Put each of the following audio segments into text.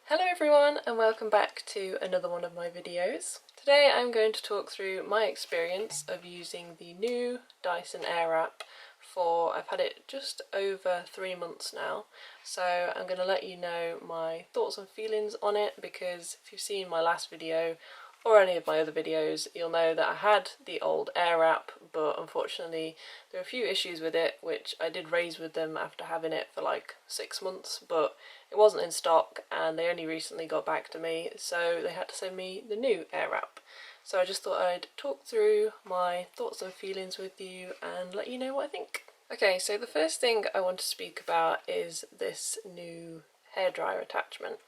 Hello everyone and welcome back to another one of my videos. Today I'm going to talk through my experience of using the new Dyson Airwrap I've had it just over 3 months now, so I'm going to let you know my thoughts and feelings on it, because if you've seen my last video or any of my other videos, you'll know that I had the old Airwrap, but unfortunately there are a few issues with it which I did raise with them after having it for like 6 months, but it wasn't in stock and they only recently got back to me, so they had to send me the new Airwrap. So I just thought I'd talk through my thoughts and feelings with you and let you know what I think. Okay, so the first thing I want to speak about is this new hairdryer attachment.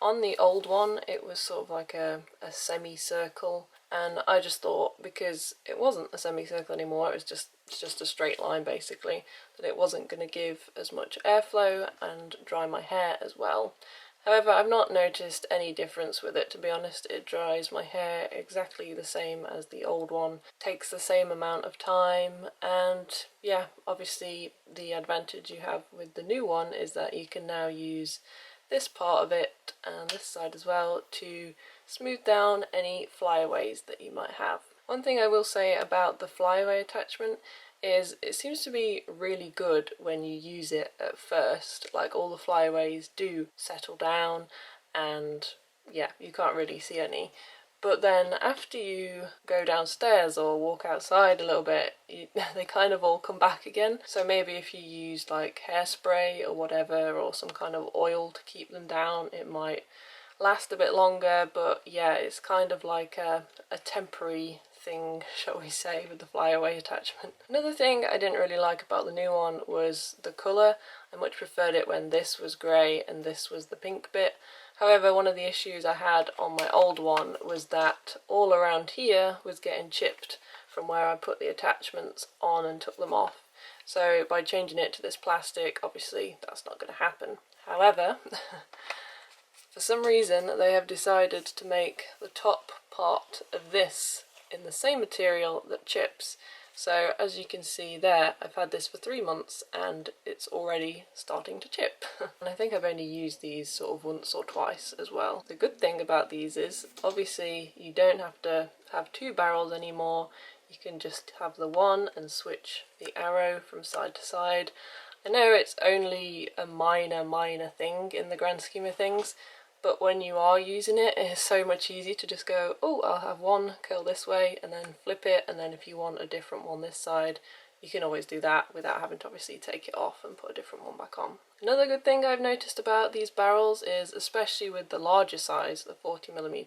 On the old one it was sort of like a semicircle, and I just thought, because it wasn't a semicircle anymore, it's just a straight line basically, that it wasn't going to give as much airflow and dry my hair as well. However, I've not noticed any difference with it, to be honest. It dries my hair exactly the same as the old one, takes the same amount of time, and yeah, obviously the advantage you have with the new one is that you can now use this part of it and this side as well to smooth down any flyaways that you might have. One thing I will say about the flyaway attachment is it seems to be really good when you use it at first. Like, all the flyaways do settle down and yeah, you can't really see any. But then after you go downstairs or walk outside a little bit, they kind of all come back again. So maybe if you use like hairspray or whatever, or some kind of oil to keep them down, it might last a bit longer. But yeah, it's kind of like a temporary thing, shall we say, with the flyaway attachment. Another thing I didn't really like about the new one was the colour. I much preferred it when this was grey and this was the pink bit. However, one of the issues I had on my old one was that all around here was getting chipped from where I put the attachments on and took them off. So by changing it to this plastic, obviously that's not going to happen. However, for some reason they have decided to make the top part of this in the same material that chips. So as you can see there, I've had this for 3 months and it's already starting to chip. And I think I've only used these sort of once or twice as well. The good thing about these is obviously you don't have to have 2 barrels anymore. You can just have the one and switch the arrow from side to side. I know it's only a minor thing in the grand scheme of things, but when you are using it, it's so much easier to just go, oh, I'll have one curl this way and then flip it, and then if you want a different one this side, you can always do that without having to obviously take it off and put a different one back on. Another good thing I've noticed about these barrels is, especially with the larger size, the 40mm,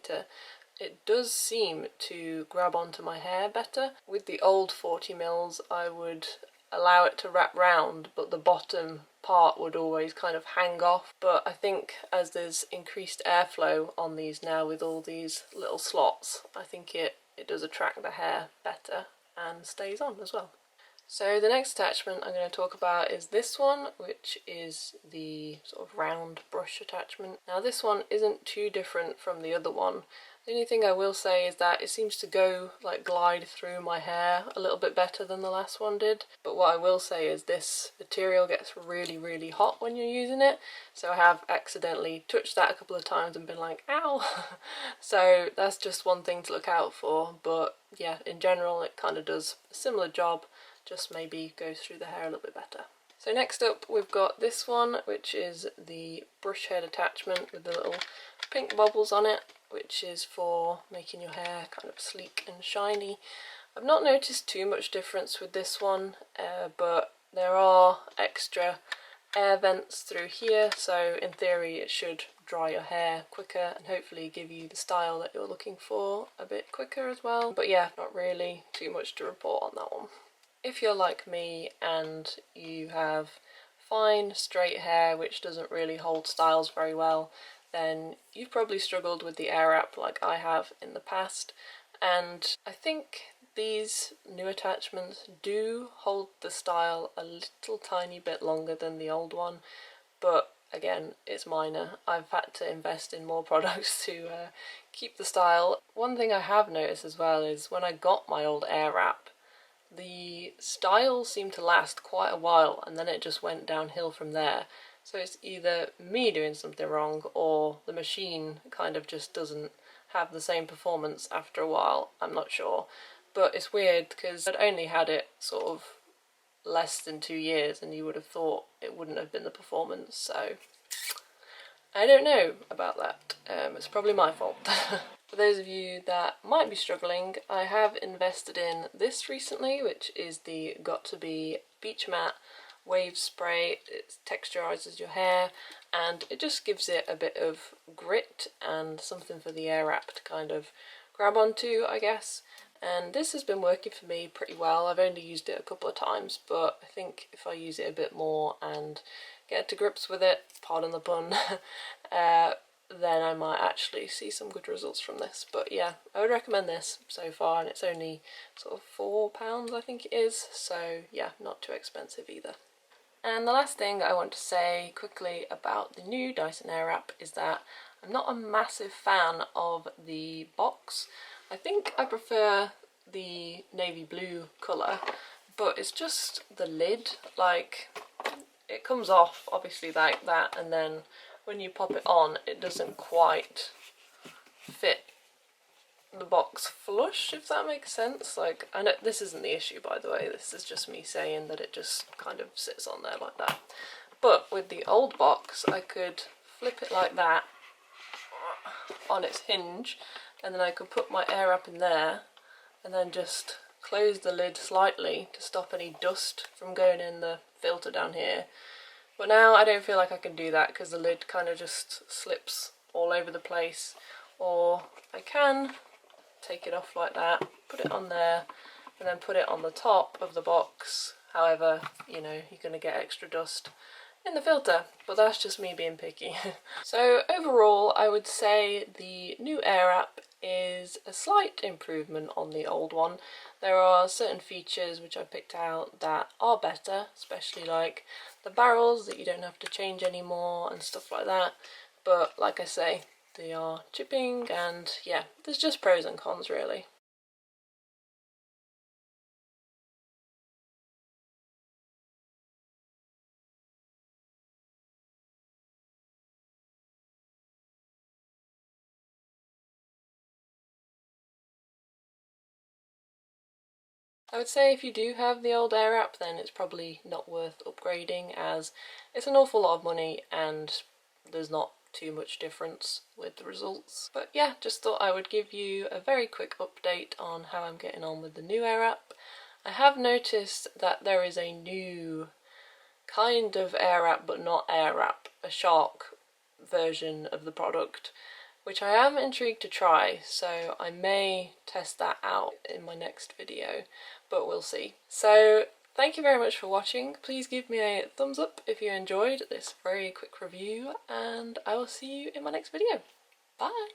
it does seem to grab onto my hair better. With the old 40mm, I would allow it to wrap round, but the bottom part would always kind of hang off. But I think as there's increased airflow on these now with all these little slots, I think it does attract the hair better and stays on as well. So the next attachment I'm going to talk about is this one, which is the sort of round brush attachment. Now this one isn't too different from the other one. The only thing I will say is that it seems to go, like, glide through my hair a little bit better than the last one did. But what I will say is this material gets really hot when you're using it. So I have accidentally touched that a couple of times and been like, ow! So that's just one thing to look out for. But yeah, in general it kind of does a similar job, just maybe goes through the hair a little bit better. So next up we've got this one, which is the brush head attachment with the little pink bubbles on it, which is for making your hair kind of sleek and shiny. I've not noticed too much difference with this one, but there are extra air vents through here, so in theory it should dry your hair quicker and hopefully give you the style that you're looking for a bit quicker as well. But yeah, not really too much to report on that one. If you're like me and you have fine straight hair which doesn't really hold styles very well, then you've probably struggled with the Airwrap like I have in the past, and I think these new attachments do hold the style a little tiny bit longer than the old one, but again, it's minor. I've had to invest in more products to keep the style. One thing I have noticed as well is when I got my old Airwrap, the style seemed to last quite a while and then it just went downhill from there. So it's either me doing something wrong or the machine kind of just doesn't have the same performance after a while. I'm not sure. But it's weird because I'd only had it sort of less than 2 years and you would have thought it wouldn't have been the performance. So I don't know about that. It's probably my fault. For those of you that might be struggling, I have invested in this recently, which is the Got2b Beach Matte Wave Spray. It texturizes your hair and it just gives it a bit of grit and something for the Airwrap to kind of grab onto, I guess. And this has been working for me pretty well. I've only used it a couple of times, but I think if I use it a bit more and get to grips with it, pardon the pun, then I might actually see some good results from this. But yeah, I would recommend this so far, and it's only sort of £4 I think it is, so yeah, not too expensive either. And the last thing I want to say quickly about the new Dyson Airwrap is that I'm not a massive fan of the box. I think I prefer the navy blue colour, but it's just the lid, like it comes off obviously like that, and then when you pop it on it doesn't quite fit the box flush, if that makes sense. Like, I know this isn't the issue, by the way, this is just me saying that it just kind of sits on there like that. But with the old box I could flip it like that on its hinge, and then I could put my Airwrap in there and then just close the lid slightly to stop any dust from going in the filter down here. But now I don't feel like I can do that because the lid kind of just slips all over the place. Or I can take it off like that, put it on there, and then put it on the top of the box. However, you know, you're going to get extra dust in the filter, but that's just me being picky. So overall, I would say the new Airwrap is a slight improvement on the old one. There are certain features which I picked out that are better, especially like the barrels that you don't have to change anymore and stuff like that. But like I say, they are chipping, and yeah, there's just pros and cons really. I would say if you do have the old Airwrap, then it's probably not worth upgrading, as it's an awful lot of money and there's not too much difference with the results. But yeah, just thought I would give you a very quick update on how I'm getting on with the new Airwrap. I have noticed that there is a new kind of Airwrap, but not Airwrap, a shark version of the product, which I am intrigued to try, so I may test that out in my next video, but we'll see. So thank you very much for watching. Please give me a thumbs up if you enjoyed this very quick review, and I will see you in my next video. Bye!